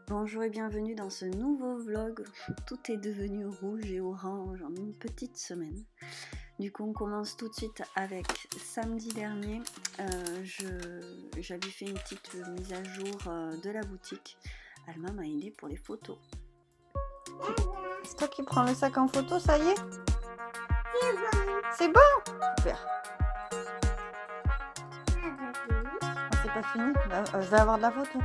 Bonjour et bienvenue dans ce nouveau vlog où tout est devenu rouge et orange en une petite semaine. Du coup on commence tout de suite avec samedi dernier, j'avais fait une petite mise à jour de la boutique. Alma m'a aidé pour les photos. C'est toi qui prends le sac en photo, ça y est? C'est bon. Super. C'est pas fini, je vais avoir de la photo.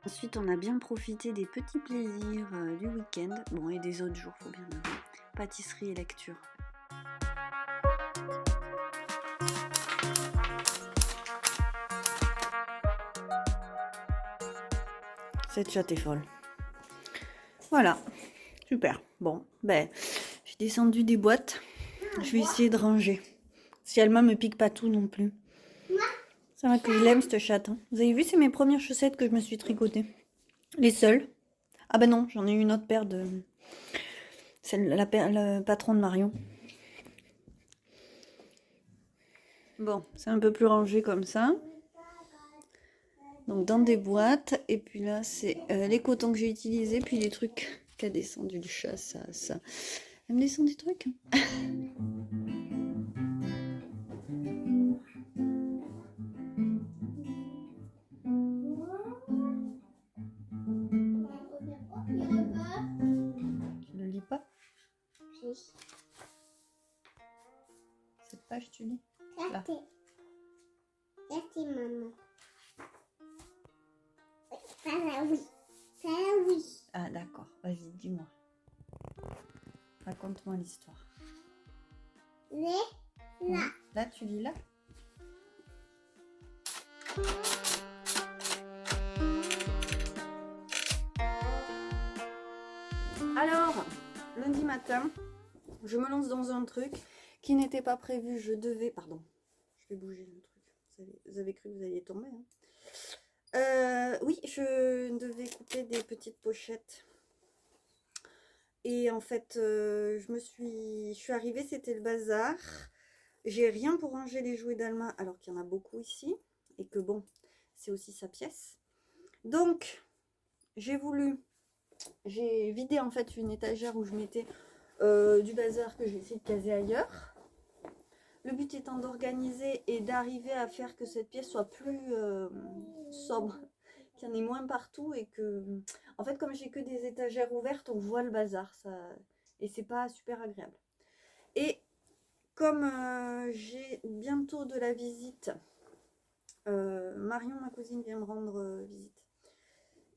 Ensuite on a bien profité des petits plaisirs du week-end, bon et des autres jours faut bien avouer, pâtisserie et lecture. Cette chatte est folle. Voilà, super. Bon, ben, j'ai descendu des boîtes. Je vais essayer de ranger. Si Alma me pique pas tout non plus. C'est vrai que je l'aime cette chatte. Hein. Vous avez vu, c'est mes premières chaussettes que je me suis tricotées. Les seules. Ah ben non, j'en ai eu une autre paire de... C'est le patron de Marion. Bon, c'est un peu plus rangé comme ça. Donc dans des boîtes. Et puis là, c'est les cotons que j'ai utilisés. Puis les trucs qu'a descendu le chat, ça. Elle me descend des trucs. Tu le lis pas? Oui. Cette page, tu lis? Là. Merci, maman. Ça, oui. Ça, oui. Ah d'accord, vas-y, dis-moi. Raconte-moi l'histoire. Là. Là, tu lis là? Alors, lundi matin, je me lance dans un truc qui n'était pas prévu. Je devais... Pardon, je vais bouger le truc. Vous avez cru que vous alliez tomber. Hein. Oui, je devais couper des petites pochettes. Et en fait, je suis arrivée, c'était le bazar. J'ai rien pour ranger les jouets d'Alma, alors qu'il y en a beaucoup ici. Et que bon, c'est aussi sa pièce. Donc, j'ai vidé en fait une étagère où je mettais du bazar que j'ai essayé de caser ailleurs. Le but étant d'organiser et d'arriver à faire que cette pièce soit plus sobre, qu'il y en ait moins partout et que... En fait, comme j'ai que des étagères ouvertes, on voit le bazar, et c'est pas super agréable. Et comme j'ai bientôt de la visite, Marion, ma cousine, vient me rendre visite.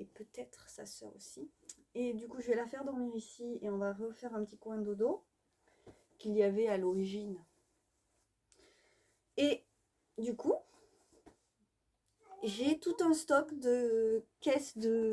Et peut-être sa soeur aussi. Et du coup, je vais la faire dormir ici et on va refaire un petit coin dodo qu'il y avait à l'origine. Et du coup, j'ai tout un stock de caisses de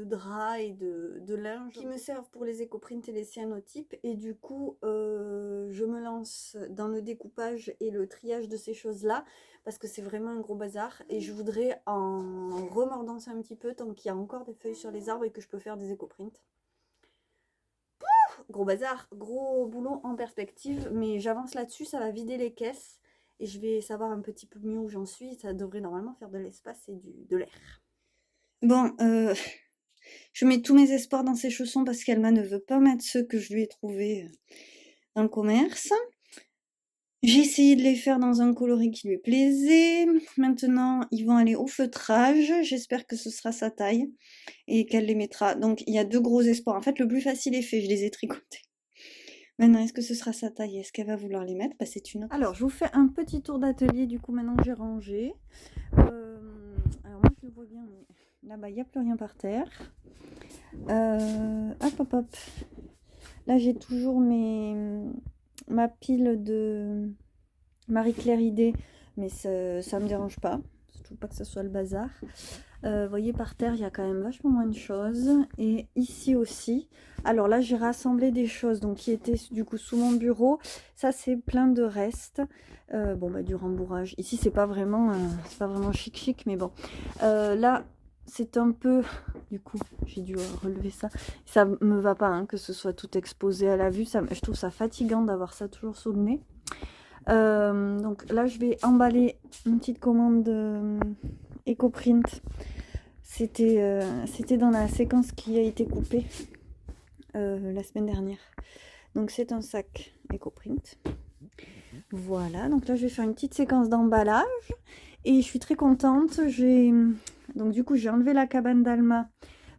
draps et de linge qui me servent pour les éco-prints et les cyanotypes. Et du coup, je me lance dans le découpage et le triage de ces choses-là parce que c'est vraiment un gros bazar. Et je voudrais en remordant ça un petit peu tant qu'il y a encore des feuilles sur les arbres et que je peux faire des éco-prints. Gros bazar, gros boulot en perspective, mais j'avance là-dessus, ça va vider les caisses. Et je vais savoir un petit peu mieux où j'en suis. Ça devrait normalement faire de l'espace et de l'air. Bon, je mets tous mes espoirs dans ces chaussons parce qu'Alma ne veut pas mettre ceux que je lui ai trouvés dans le commerce. J'ai essayé de les faire dans un coloris qui lui plaisait. Maintenant, ils vont aller au feutrage. J'espère que ce sera sa taille et qu'elle les mettra. Donc, il y a deux gros espoirs. En fait, le plus facile est fait. Je les ai tricotés. Maintenant, est-ce que ce sera sa taille? Est-ce qu'elle va vouloir les mettre? Bah, c'est une autre. Alors, je vous fais un petit tour d'atelier, du coup, maintenant que j'ai rangé. Alors, moi, je le vois bien, mais là-bas, il n'y a plus rien par terre. Hop. Là, j'ai toujours ma pile de Marie-Claire Idée, mais ça me dérange pas. Surtout pas que ce soit le bazar. Vous voyez, par terre, il y a quand même vachement moins de choses. Et ici aussi. Alors là, j'ai rassemblé des choses donc, qui étaient du coup sous mon bureau. Ça, c'est plein de restes. Bon, bah, du rembourrage. Ici, c'est pas vraiment chic, mais bon. Là, c'est un peu... Du coup, j'ai dû relever ça. Ça me va pas hein, que ce soit tout exposé à la vue. Je trouve ça fatigant d'avoir ça toujours sous le nez. Donc là, je vais emballer une petite commande... EcoPrint. C'était dans la séquence qui a été coupée la semaine dernière. Donc c'est un sac EcoPrint. Voilà, donc là je vais faire une petite séquence d'emballage et je suis très contente. Donc du coup j'ai enlevé la cabane d'Alma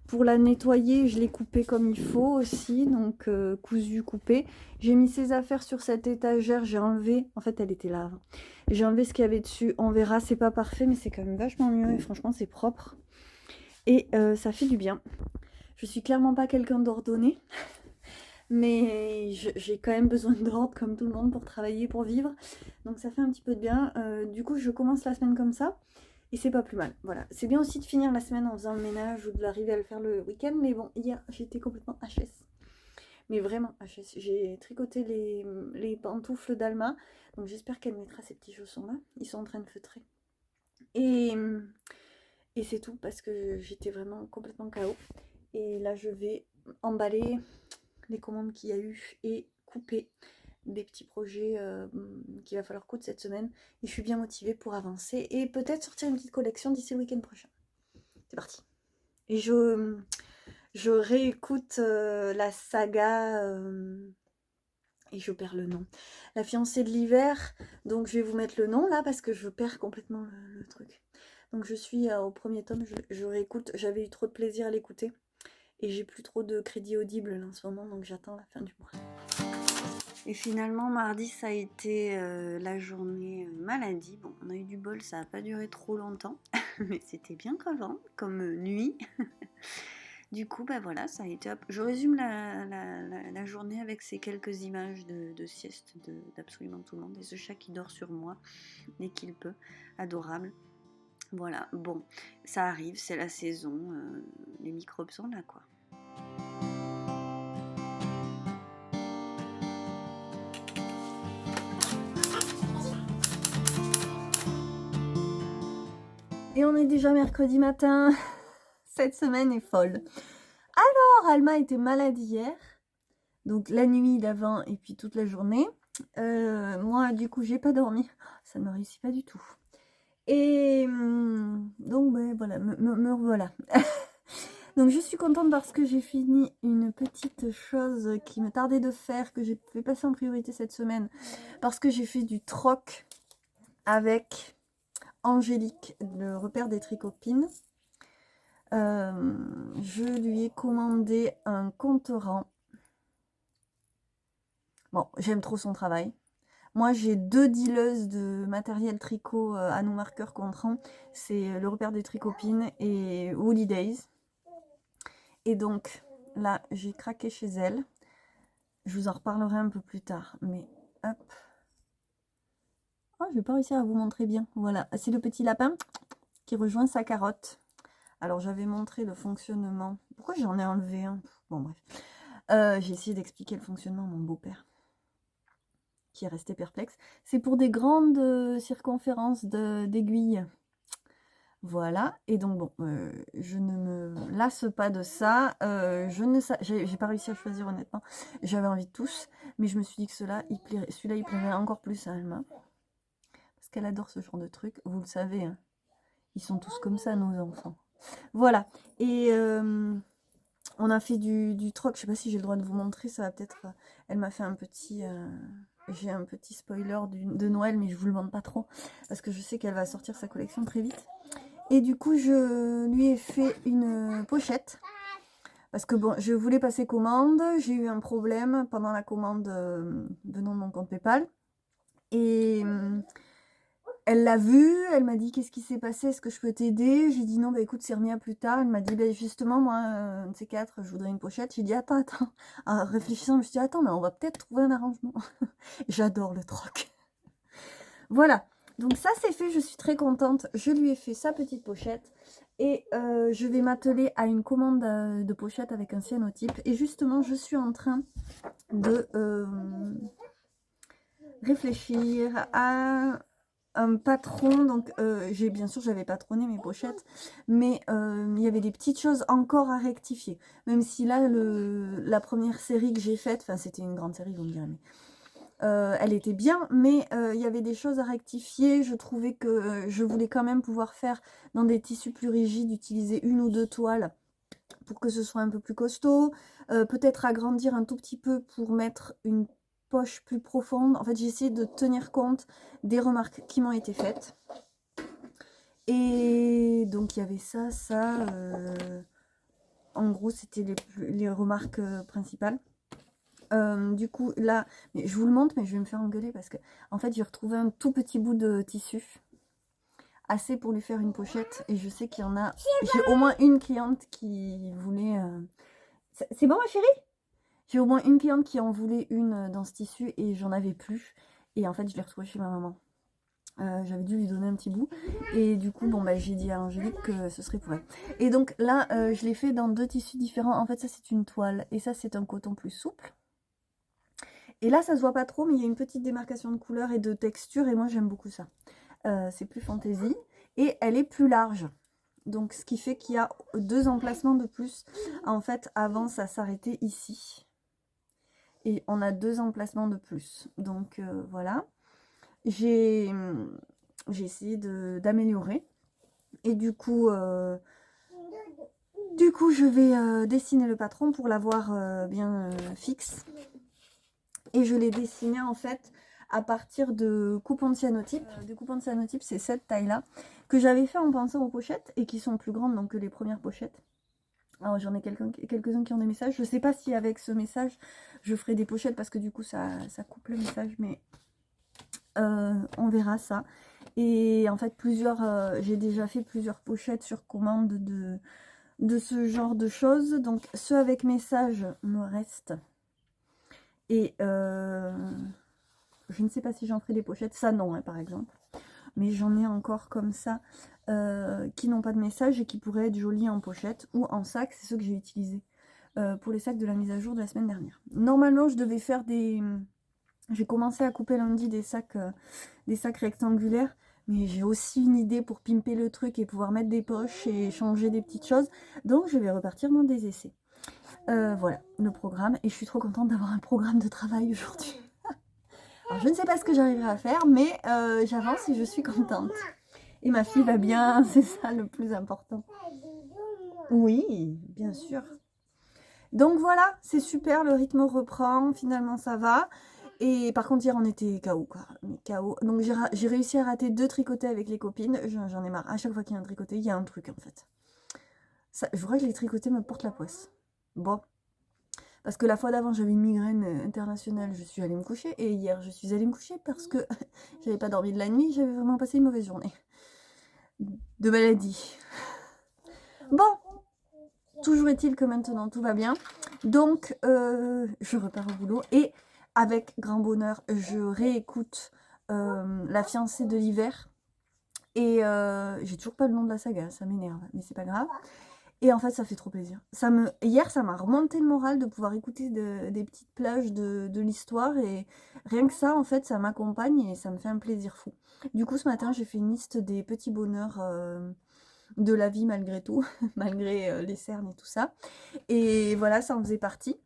pour la nettoyer, je l'ai coupée comme il faut aussi, donc cousu, coupé. J'ai mis ses affaires sur cette étagère, j'ai enlevé, en fait elle était là avant. J'ai enlevé ce qu'il y avait dessus, on verra, c'est pas parfait mais c'est quand même vachement mieux et franchement c'est propre. Et ça fait du bien. Je suis clairement pas quelqu'un d'ordonné. Mais j'ai quand même besoin d'ordre comme tout le monde pour travailler, pour vivre. Donc ça fait un petit peu de bien. Du coup je commence la semaine comme ça. Et c'est pas plus mal. Voilà. C'est bien aussi de finir la semaine en faisant le ménage ou de l'arriver à le faire le week-end. Mais bon, hier j'étais complètement HS. Mais vraiment HS. J'ai tricoté les pantoufles d'Alma. Donc j'espère qu'elle mettra ces petits chaussons là. Ils sont en train de feutrer. Et c'est tout parce que j'étais vraiment complètement KO. Et là je vais emballer les commandes qu'il y a eu et couper des petits projets qu'il va falloir coudre cette semaine. Et je suis bien motivée pour avancer et peut-être sortir une petite collection d'ici le week-end prochain. C'est parti. Et je réécoute la saga et je perds le nom. La fiancée de l'hiver. Donc je vais vous mettre le nom là parce que je perds complètement le truc. Donc je suis au premier tome, je réécoute. J'avais eu trop de plaisir à l'écouter. Et j'ai plus trop de crédit audible là, en ce moment, donc j'attends la fin du mois. Et finalement, mardi, ça a été la journée maladie. Bon, on a eu du bol, ça n'a pas duré trop longtemps, mais c'était bien crevant, comme nuit. Du coup, bah voilà, ça a été... Je résume la journée avec ces quelques images de sieste d'absolument tout le monde. Et ce chat qui dort sur moi dès qu'il peut, adorable. Voilà, bon, ça arrive, c'est la saison, les microbes sont là, quoi. Et on est déjà mercredi matin, cette semaine est folle. Alors, Alma était malade hier, donc la nuit d'avant et puis toute la journée. Moi, du coup, j'ai pas dormi, ça ne me réussit pas du tout. Et donc, ben, voilà, me revoilà. Donc je suis contente parce que j'ai fini une petite chose qui me tardait de faire, que j'ai fait passer en priorité cette semaine, parce que j'ai fait du troc avec Angélique, le repère des tricopines. Je lui ai commandé un compte-rang. Bon, j'aime trop son travail. Moi, j'ai 2 dealeuses de matériel tricot à nos marqueurs compte-rang. C'est le repère des tricopines et Woolly Days. Et donc, là, j'ai craqué chez elle. Je vous en reparlerai un peu plus tard. Mais, hop. Oh, je vais pas réussir à vous montrer bien. Voilà, c'est le petit lapin qui rejoint sa carotte. Alors, j'avais montré le fonctionnement. Pourquoi j'en ai enlevé un? Bon, bref. J'ai essayé d'expliquer le fonctionnement à mon beau-père, qui est resté perplexe. C'est pour des grandes circonférences d'aiguilles. Voilà, et donc bon, je ne me lasse pas de ça. J'ai pas réussi à choisir honnêtement. J'avais envie de tous, mais je me suis dit que celui-là, il plairait encore plus à Alma. Parce qu'elle adore ce genre de truc, vous le savez, hein. Ils sont tous comme ça, nos enfants. Voilà, et on a fait du troc, je sais pas si j'ai le droit de vous montrer, ça va peut-être... elle m'a fait un petit... j'ai un petit spoiler de Noël, mais je vous le montre pas trop, parce que je sais qu'elle va sortir sa collection très vite. Et du coup, je lui ai fait une pochette. Parce que bon, je voulais passer commande. J'ai eu un problème pendant la commande venant de mon compte PayPal. Et elle l'a vu. Elle m'a dit, qu'est-ce qui s'est passé? Est-ce que je peux t'aider? J'ai dit non, bah écoute, c'est remis à plus tard. Elle m'a dit, bah justement, moi, un de ces quatre, je voudrais une pochette. J'ai dit, attends. En réfléchissant, je me suis dit, attends, mais on va peut-être trouver un arrangement. J'adore le troc. Voilà. Donc ça c'est fait, je suis très contente. Je lui ai fait sa petite pochette. Et je vais m'atteler à une commande de pochette avec un cyanotype. Et justement, je suis en train de réfléchir à un patron. Donc bien sûr, j'avais patronné mes pochettes. Mais il y avait des petites choses encore à rectifier. Même si là, la première série que j'ai faite, enfin c'était une grande série, vous me direz, mais Elle était bien, mais il y avait des choses à rectifier. Je trouvais que je voulais quand même pouvoir faire dans des tissus plus rigides, utiliser 1 ou 2 toiles pour que ce soit un peu plus costaud. Peut-être agrandir un tout petit peu pour mettre une poche plus profonde. En fait, j'ai essayé de tenir compte des remarques qui m'ont été faites. Et donc, il y avait ça. En gros, c'était les remarques principales. Du coup, là, mais je vous le montre, mais je vais me faire engueuler parce que, en fait, j'ai retrouvé un tout petit bout de tissu. Assez pour lui faire une pochette. Et je sais qu'il y en a... J'ai au moins une cliente qui voulait... C'est bon, ma chérie? J'ai au moins une cliente qui en voulait une dans ce tissu et j'en avais plus. Et en fait, je l'ai retrouvée chez ma maman. J'avais dû lui donner un petit bout. Et du coup, bon, bah, j'ai dit à Angélique que ce serait pour elle. Et donc là, je l'ai fait dans 2 tissus différents. En fait, ça, c'est une toile. Et ça, c'est un coton plus souple. Et là, ça se voit pas trop, mais il y a une petite démarcation de couleur et de texture. Et moi, j'aime beaucoup ça. C'est plus fantaisie. Et elle est plus large. Donc, ce qui fait qu'il y a 2 emplacements de plus. En fait, avant, ça s'arrêtait ici. Et on a 2 emplacements de plus. Donc, voilà. J'ai essayé d'améliorer. Et du coup, je vais dessiner le patron pour l'avoir bien fixe. Et je l'ai dessiné en fait à partir de coupons de cyanotype. Des coupons de cyanotype, c'est cette taille-là, que j'avais fait en pensant aux pochettes et qui sont plus grandes donc, que les premières pochettes. Alors j'en ai quelques-uns qui ont des messages. Je ne sais pas si avec ce message, je ferai des pochettes parce que du coup, ça coupe le message, mais on verra ça. Et en fait, j'ai déjà fait plusieurs pochettes sur commande de ce genre de choses. Donc, ceux avec message me restent. Et je ne sais pas si j'en ferai des pochettes. Ça, non, hein, par exemple. Mais j'en ai encore comme ça qui n'ont pas de message et qui pourraient être jolis en pochette ou en sac. C'est ceux que j'ai utilisés pour les sacs de la mise à jour de la semaine dernière. Normalement, je devais faire des... J'ai commencé à couper lundi des sacs rectangulaires. Mais j'ai aussi une idée pour pimper le truc et pouvoir mettre des poches et changer des petites choses. Donc, je vais repartir dans des essais. Voilà, le programme. Et je suis trop contente d'avoir un programme de travail aujourd'hui. Alors, je ne sais pas ce que j'arriverai à faire, mais j'avance et je suis contente. Et ma fille va bien, c'est ça le plus important. Oui, bien sûr. Donc voilà, c'est super, le rythme reprend, finalement ça va. Et par contre, hier, on était KO, quoi. KO. Donc j'ai réussi à rater 2 tricotés avec les copines. J'en ai marre. À chaque fois qu'il y a un tricoté, il y a un truc, en fait. Ça, je vois que les tricotés me portent la poisse. Bon. Parce que la fois d'avant, j'avais une migraine internationale, je suis allée me coucher. Et hier, je suis allée me coucher parce que j'avais pas dormi de la nuit, j'avais vraiment passé une mauvaise journée. De maladie. Bon. Toujours est-il que maintenant, tout va bien. Donc, je repars au boulot. Et avec grand bonheur, je réécoute La fiancée de l'hiver. Et j'ai toujours pas le nom de la saga, ça m'énerve, mais c'est pas grave. Et en fait, ça fait trop plaisir. Hier, ça m'a remonté le moral de pouvoir écouter des petites plages de l'histoire. Et rien que ça, en fait, ça m'accompagne et ça me fait un plaisir fou. Du coup, ce matin, j'ai fait une liste des petits bonheurs de la vie malgré tout, malgré les cernes et tout ça. Et voilà, ça en faisait partie.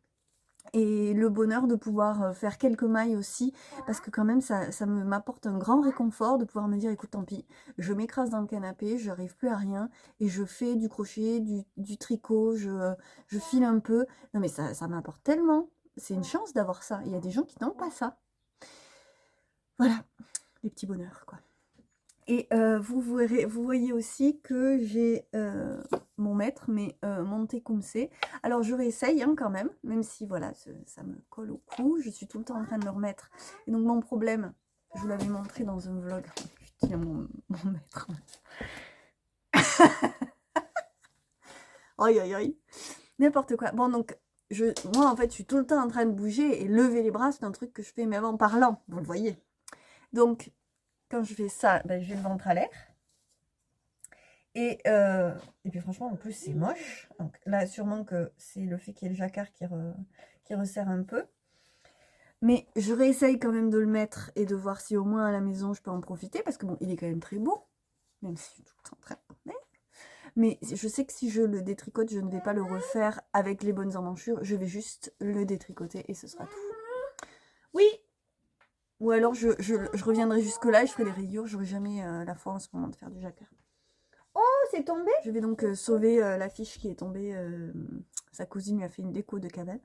Et le bonheur de pouvoir faire quelques mailles aussi, parce que quand même ça m'apporte un grand réconfort de pouvoir me dire écoute tant pis, je m'écrase dans le canapé, je n'arrive plus à rien, et je fais du crochet, du tricot, je file un peu. Non mais ça m'apporte tellement, c'est une chance d'avoir ça, il y a des gens qui n'ont pas ça. Voilà, les petits bonheurs quoi. Et vous voyez aussi que j'ai mon maître, mais mon Tecumseh. Alors je réessaye hein, quand même si voilà, ça me colle au cou. Je suis tout le temps en train de le remettre. Et donc mon problème, je vous l'avais montré dans un vlog. Je tiens mon maître. Aïe aïe aïe. N'importe quoi. Bon donc, moi en fait, je suis tout le temps en train de bouger et lever les bras, c'est un truc que je fais même en parlant. Vous le voyez. Donc, quand je fais ça, ben, j'ai le ventre à l'air. Et puis franchement, en plus, c'est moche. Donc là, sûrement que c'est le fait qu'il y ait le jacquard qui resserre un peu. Mais je réessaye quand même de le mettre et de voir si au moins à la maison, je peux en profiter. Parce que bon, il est quand même très beau. Même si je suis tout le temps très... Mais je sais que si je le détricote, je ne vais pas le refaire avec les bonnes emmanchures. Je vais juste le détricoter et ce sera tout. Oui. Ou alors je reviendrai jusque là et je ferai les rayures. J'aurai jamais la foi en ce moment de faire du jacquard. Oh, c'est tombé. Je vais donc sauver la fiche qui est tombée. Sa cousine lui a fait une déco de cabane.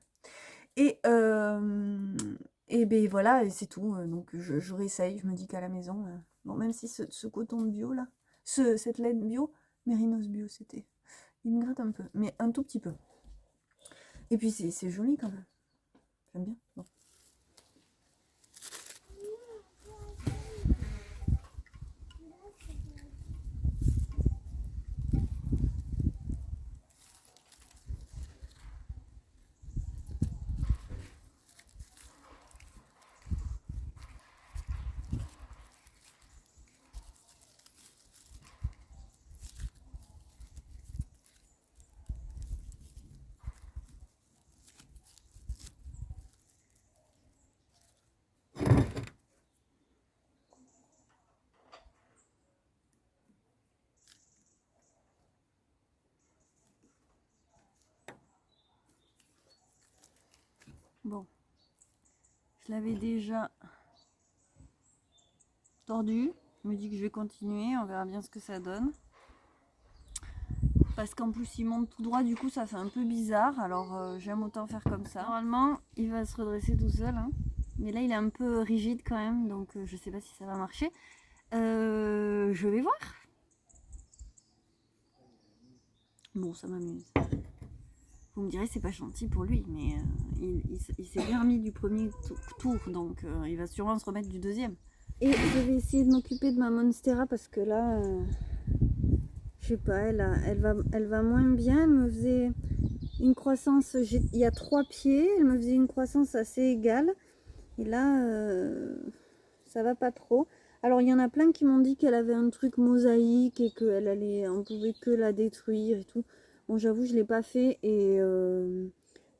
Et ben voilà, et c'est tout. Donc je réessaye. Je me dis qu'à la maison, bon, même si ce coton bio là, cette laine bio, Mérinos bio c'était, il me gratte un peu, mais un tout petit peu. Et puis c'est joli quand même. J'aime bien. Bon. Bon, je l'avais déjà tordu. Je me dis que je vais continuer, on verra bien ce que ça donne. Parce qu'en plus il monte tout droit, du coup ça fait un peu bizarre. Alors j'aime autant faire comme ça. Normalement il va se redresser tout seul, hein. Mais là il est un peu rigide quand même, donc je sais pas si ça va marcher. Je vais voir. Bon, ça m'amuse. Vous me direz c'est pas gentil pour lui, mais il s'est bien remis du premier tour, donc il va sûrement se remettre du deuxième. Et je vais essayer de m'occuper de ma Monstera parce que là, je sais pas, elle va moins bien. Elle me faisait une croissance, il y a 3 pieds, elle me faisait une croissance assez égale. Et là, ça va pas trop. Alors il y en a plein qui m'ont dit qu'elle avait un truc mosaïque et on pouvait que la détruire et tout. Bon, j'avoue, je l'ai pas fait et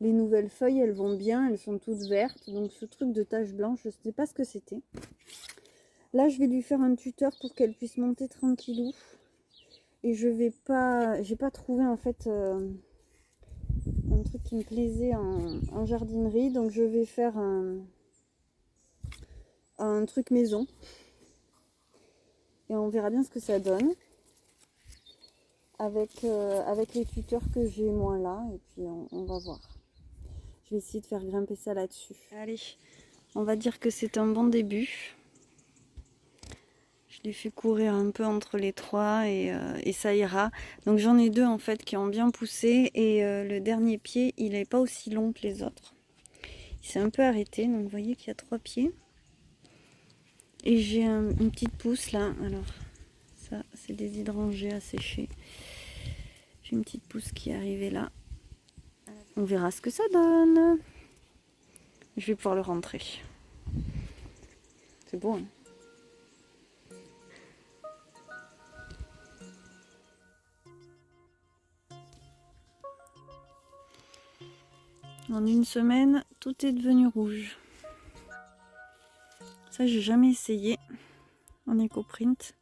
les nouvelles feuilles, elles vont bien, elles sont toutes vertes. Donc ce truc de taches blanches, je sais pas ce que c'était. Là, je vais lui faire un tuteur pour qu'elle puisse monter tranquillou. Et j'ai pas trouvé en fait un truc qui me plaisait en jardinerie. Donc je vais faire un truc maison. Et on verra bien ce que ça donne. Avec les tuteurs que j'ai moi là. Et puis on va voir. Je vais essayer de faire grimper ça là-dessus. Allez, on va dire que c'est un bon début. Je l'ai fait courir un peu entre les 3 et ça ira. Donc j'en ai 2 en fait qui ont bien poussé. Et le dernier pied, il n'est pas aussi long que les autres. Il s'est un peu arrêté. Donc vous voyez qu'il y a 3 pieds. Et j'ai une petite pousse là. Alors ça, c'est des hydrangées à sécher. J'ai une petite pousse qui est arrivée là. On verra ce que ça donne. Je vais pouvoir le rentrer. C'est beau, hein? En une semaine, tout est devenu rouge. Ça, j'ai jamais essayé en éco-print.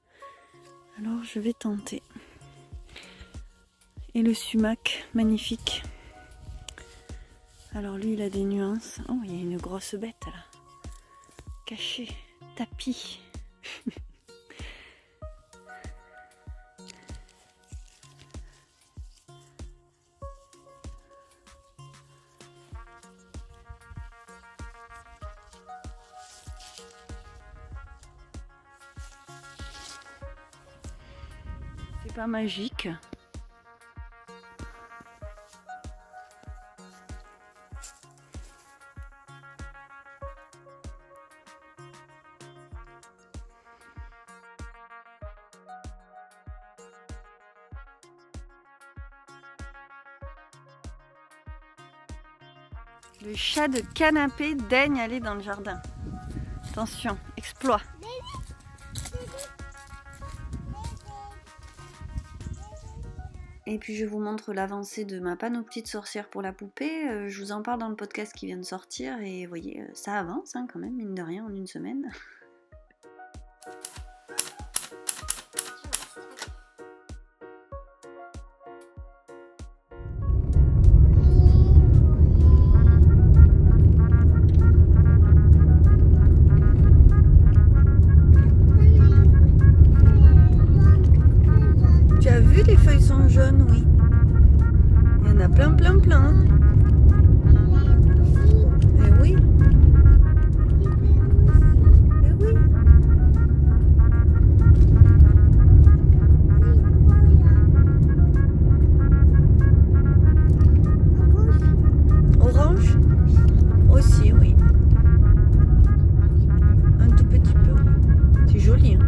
Alors, je vais tenter. Et le sumac, magnifique. Alors lui, il a des nuances. Oh, il y a une grosse bête là. Cachée. Tapis. C'est pas magique. Le chat de canapé daigne aller dans le jardin. Attention, exploit. Et puis je vous montre l'avancée de ma panneau petite sorcière pour la poupée. Je vous en parle dans le podcast qui vient de sortir et vous voyez, ça avance hein, quand même, mine de rien, en une semaine. sont jaunes, oui. Il y en a plein, plein, plein. Eh oui, eh oui. Orange aussi, oui. Un tout petit peu. C'est joli, hein.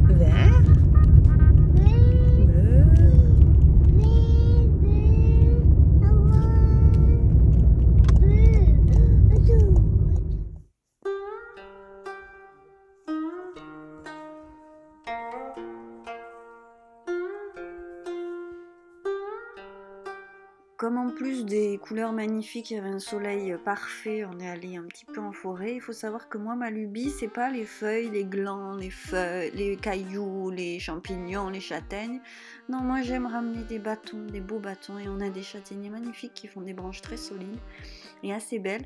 Vert, bleu. Comme en plus des couleurs magnifiques, il y avait un soleil parfait, on est allé un petit peu en forêt. Il faut savoir que moi, ma lubie, c'est pas les feuilles, les glands, les feuilles, les cailloux, les champignons, les châtaignes. Non, moi j'aime ramener des bâtons, des beaux bâtons, et on a des châtaigniers magnifiques qui font des branches très solides et assez belles.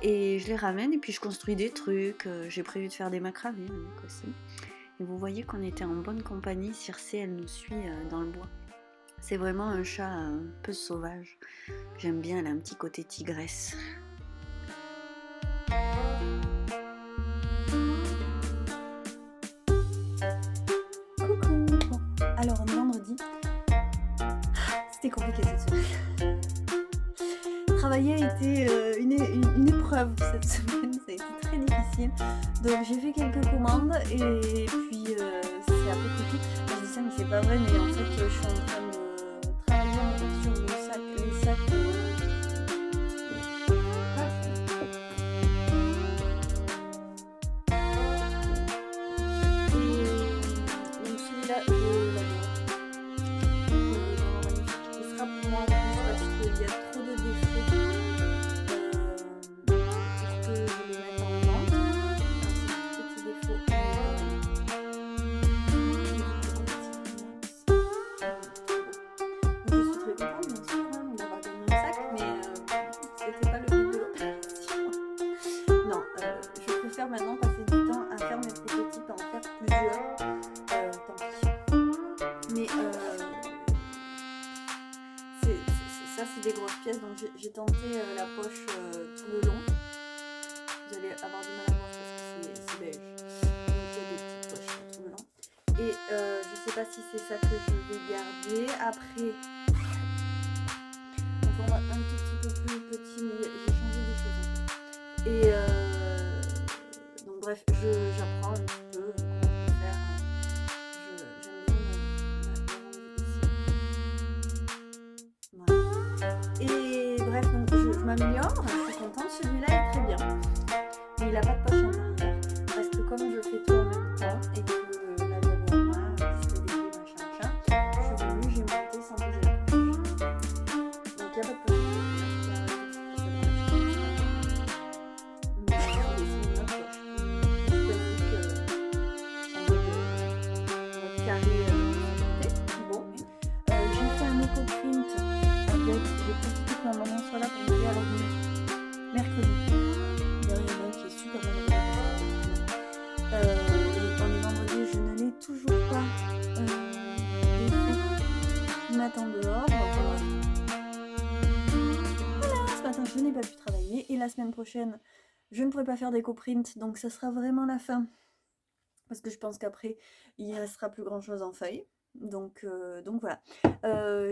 Et je les ramène et puis je construis des trucs. J'ai prévu de faire des macramés aussi. Et vous voyez qu'on était en bonne compagnie. Circé, elle nous suit dans le bois. C'est vraiment un chat un peu sauvage. J'aime bien, elle a un petit côté tigresse. Coucou. Bon, alors on est vendredi. C'était compliqué cette semaine. Travailler a été une épreuve cette semaine, ça a été très difficile. Donc j'ai fait quelques commandes et puis c'est à peu près tout. Je dis ça mais c'est pas vrai, mais en fait je suis en train de travailler sur le sac, les sacs. Et donc celui-là, je l'adore. Il sera pour moi en plus parce qu'il y a trop de défauts pour que je les mette en vente. Alors, c'est un petit défaut. Je suis très contente bien sûr d'avoir gagné un sac, mais c'était pas le but de l'opération. Non, je préfère maintenant passer du temps à faire mes prototypes, à en faire plusieurs. Tant pis. Mais ça c'est des grosses pièces, donc j'ai tenté la poche tout le long. Vous allez avoir du mal à voir parce que c'est beige. Donc il y a des petites poches tout le long. Et je sais pas si c'est ça que je vais garder. Après, un format un tout petit peu plus petit, mais j'ai changé des choses. Et donc bref, j'apprends un petit peu comment on peut faire. J'aime bien la ici. Voilà. Et bref, donc je m'améliore, je suis contente. Celui-là est très bien. Mais il n'a pas de poche intérieure. Parce que comme je fais tout en même temps et que la diagonale, je fais des clés, machin, je suis venue, j'ai monté sans bouger la poche. Donc il n'y a pas de poche intérieure. Mais c'est une autre poche. En mode carré bon. J'ai fait un éco-print avec, j'ai profité que ma maman soit là pour m'aider à l'ordinateur. Mercredi. Il y a un qui est super bien. Et on est vendredi, je ne l'ai toujours pas défait. Il m'attend dehors. Voilà, ce matin je n'ai pas pu travailler. Et la semaine prochaine, je ne pourrai pas faire d'éco-print. Donc ça sera vraiment la fin. Parce que je pense qu'après, il ne restera plus grand chose en feuille. Donc voilà.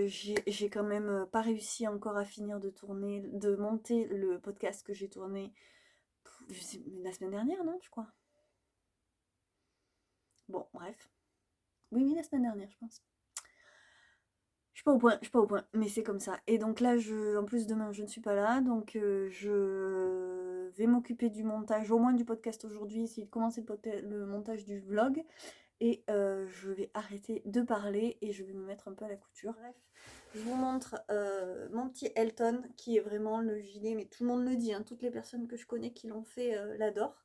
J'ai quand même pas réussi encore à finir de monter le podcast que j'ai tourné la semaine dernière, non, je crois. Bon, bref. Oui, la semaine dernière, je pense. Je suis pas au point, mais c'est comme ça. Et donc là, en plus demain, je ne suis pas là, donc je vais m'occuper du montage, au moins du podcast aujourd'hui, essayer de commencer le montage du vlog. Et je vais arrêter de parler et je vais me mettre un peu à la couture. Bref, je vous montre mon petit Elton qui est vraiment le gilet, mais tout le monde le dit, hein, toutes les personnes que je connais qui l'ont fait l'adorent.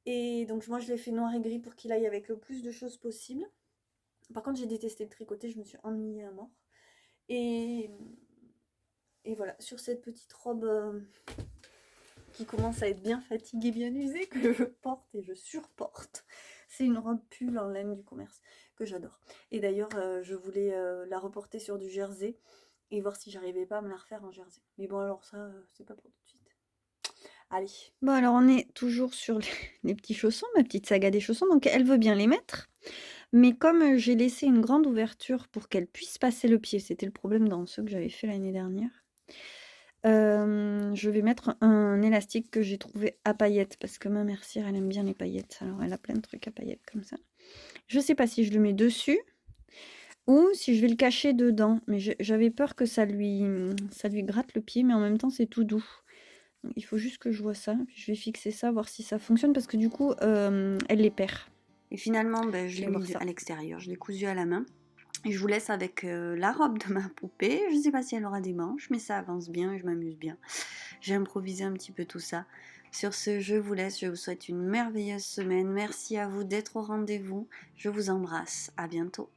Et donc moi je l'ai fait noir et gris pour qu'il aille avec le plus de choses possible. Par contre j'ai détesté le tricoter, je me suis ennuyée à mort. Et voilà, sur cette petite robe qui commence à être bien fatiguée, bien usée, que je porte et je surporte. C'est une robe pull en laine du commerce que j'adore. Et d'ailleurs, je voulais la reporter sur du jersey et voir si j'arrivais pas à me la refaire en jersey. Mais bon, alors ça, c'est pas pour tout de suite. Allez. Bon, alors on est toujours sur les petits chaussons, ma petite saga des chaussons. Donc elle veut bien les mettre. Mais comme j'ai laissé une grande ouverture pour qu'elle puisse passer le pied, c'était le problème dans ceux que j'avais fait l'année dernière, je vais mettre un élastique que j'ai trouvé à paillettes, parce que ma mère cire, elle aime bien les paillettes. Alors elle a plein de trucs à paillettes comme ça. Je sais pas si je le mets dessus ou si je vais le cacher dedans. Mais j'avais peur que ça lui gratte le pied, mais en même temps c'est tout doux. Donc, il faut juste que je vois ça. Puis je vais fixer ça, voir si ça fonctionne, parce que du coup, elle les perd. Et finalement, je l'ai mis à l'extérieur, je l'ai cousu à la main. Et je vous laisse avec la robe de ma poupée. Je ne sais pas si elle aura des manches, mais ça avance bien et je m'amuse bien. J'ai improvisé un petit peu tout ça. Sur ce, je vous laisse. Je vous souhaite une merveilleuse semaine. Merci à vous d'être au rendez-vous. Je vous embrasse. À bientôt.